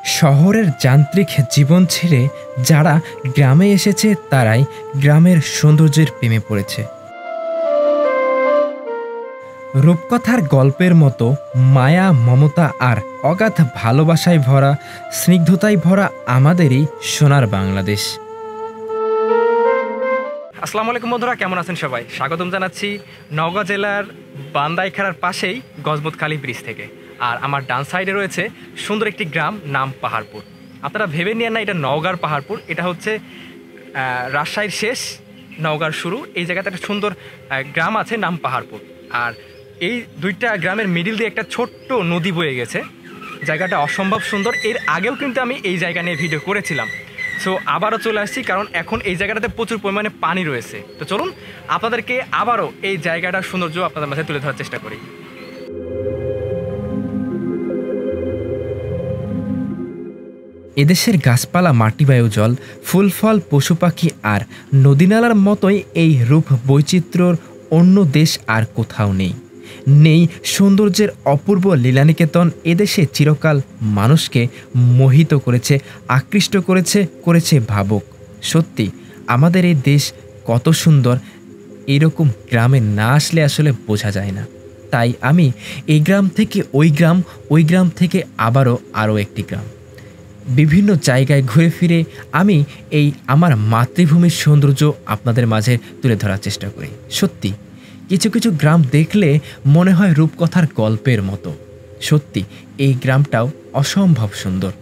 শহরের যান্ত্রিক জীবন ছেড়ে যারা গ্রামে এসেছে তারাই গ্রামের সৌন্দর্যের প্রেমে পড়েছে। রূপকথার গল্পের মতো মায়া, মমতা আর অগাধ ভালোবাসায় ভরা, স্নিগ্ধতায় ভরা আমাদেরই সোনার বাংলাদেশ। আসসালামু আলাইকুম বন্ধুরা, কেমন আছেন সবাই? স্বাগতম জানাচ্ছি নওগাঁ জেলার বান্দাইখাড়ার পাশেই গজমতখালী ব্রিজ থেকে। আর আমার ডান সাইডে রয়েছে সুন্দর একটি গ্রাম, নাম পাহাড়পুর। আপনারা ভেবে নিয়েন না এটা নওগাঁর পাহাড়পুর, এটা হচ্ছে রাজশাহীর শেষ, নওগাঁর শুরু। এই জায়গাতে একটা সুন্দর গ্রাম আছে, নাম পাহাড়পুর। আর এই দুইটা গ্রামের মিডিল দিয়ে একটা ছোট্ট নদী বয়ে গেছে। জায়গাটা অসম্ভব সুন্দর। এর আগেও কিন্তু আমি এই জায়গা নিয়ে ভিডিও করেছিলাম। সো আবারও চলে আসছি, কারণ এখন এই জায়গাটাতে প্রচুর পরিমাণে পানি রয়েছে। তো চলুন আপনাদেরকে আবারও এই জায়গাটার সৌন্দর্য আপনাদের মাঝে তুলে ধরার চেষ্টা করি। এদেশের গাছপালা, মাটি, বায়ু, জল, ফুল, ফল, পশু পাখি আর নদীনালার মতোই এই রূপ বৈচিত্র্যর অন্য দেশ আর কোথাও নেই। নেই সৌন্দর্যের অপূর্ব লীলানিকেতন। এদেশে চিরকাল মানুষকে মোহিত করেছে, আকৃষ্ট করেছে ভাবুক। সত্যি আমাদের এই দেশ কত সুন্দর, এরকম গ্রামে না আসলে আসলে বোঝা যায় না। তাই আমি এই গ্রাম থেকে ওই গ্রাম থেকে আরও একটি গ্রাম, বিভিন্ন জায়গায় ঘুরে ফিরে আমি এই আমার মাতৃভূমির সৌন্দর্য আপনাদের মাঝে তুলে ধরার চেষ্টা করি। সত্যি কিছু কিছু গ্রাম দেখলে মনে হয় রূপকথার গল্পের মতো। সত্যি এই গ্রামটাও অসম্ভব সুন্দর।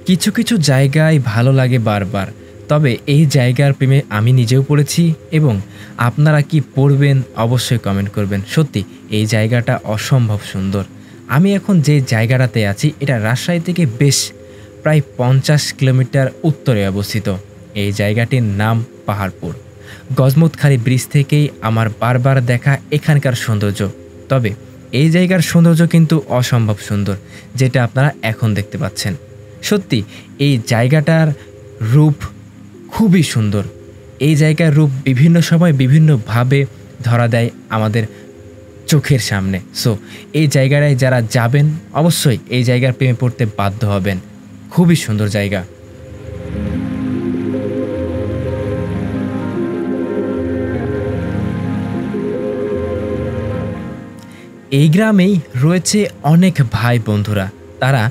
কিছু কিছু জায়গায় ভালো লাগে বারবার, তবে এই জায়গার প্রেমে আমি নিজেও পড়েছি এবং আপনারা কি পড়বেন অবশ্যই কমেন্ট করবেন। সত্যি এই জায়গাটা অসম্ভব সুন্দর। আমি এখন যে জায়গাটাতে আছি এটা রাজশাহী থেকে বেশ প্রায় 50 কিলোমিটার উত্তরে অবস্থিত। এই জায়গাটির নাম পাহাড়পুর। গজমতখালী ব্রিজ থেকেই আমার বারবার দেখা এখানকার সৌন্দর্য। তবে এই জায়গার সৌন্দর্য কিন্তু অসম্ভব সুন্দর, যেটা আপনারা এখন দেখতে পাচ্ছেন। সত্যি এই জায়গাটার রূপ খুবই সুন্দর। এই জায়গার রূপ বিভিন্ন সময় বিভিন্নভাবে ধরা দেয় আমাদের চোখের সামনে। সো এই জায়গাটায় যারা যাবেন অবশ্যই এই জায়গার প্রেমে পড়তে বাধ্য হবেন। খুবই সুন্দর জায়গা। এই গ্রামেই রয়েছে অনেক ভাই বন্ধুরা, তারা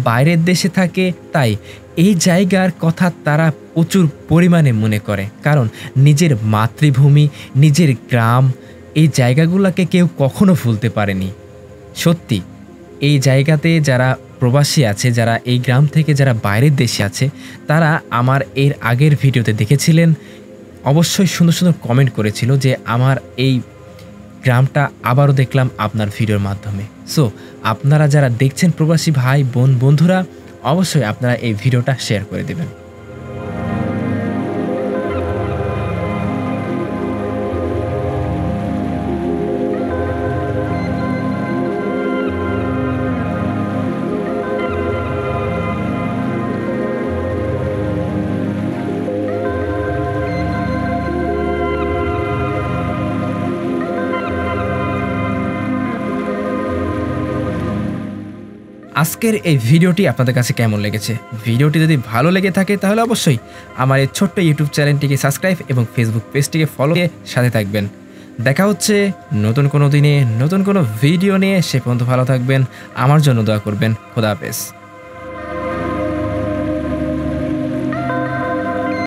বাইরের দেশে থাকে। তাই এই জায়গার কথা তারা প্রচুর পরিমাণে মনে করে, কারণ নিজের মাতৃভূমি, নিজের গ্রাম, এই জায়গাগুলোকে কেউ কখনো ভুলতে পারেনি। সত্যি এই জায়গাতে যারা প্রবাসী আছে, যারা এই গ্রাম থেকে যারা বাইরের দেশে আছে, তারা আমার এর আগের ভিডিওতে দেখেছিলেন, অবশ্যই সুন্দর সুন্দর কমেন্ট করেছিল যে আমার এই গ্রামটা আবারও দেখলাম আপনার ভিডিওর মাধ্যমে। সো আপনারা যারা দেখছেন প্রবাসী ভাই বন্ধুরা, অবশ্যই আপনারা এই ভিডিওটা শেয়ার করে দেবেন। আজকের এই ভিডিওটি আপনাদের কাছে কেমন লেগেছে? ভিডিওটি যদি ভালো লেগে থাকে তাহলে অবশ্যই আমার এই ছোট্ট ইউটিউব চ্যানেলটিকে সাবস্ক্রাইব এবং ফেসবুক পেজটিকে ফলো দিয়ে সাথে থাকবেন। দেখা হচ্ছে নতুন কোনো দিনে নতুন কোনো ভিডিও নিয়ে। সে পর্যন্ত ভালো থাকবেন, আমার জন্য দোয়া করবেন। খোদা হাফেজ।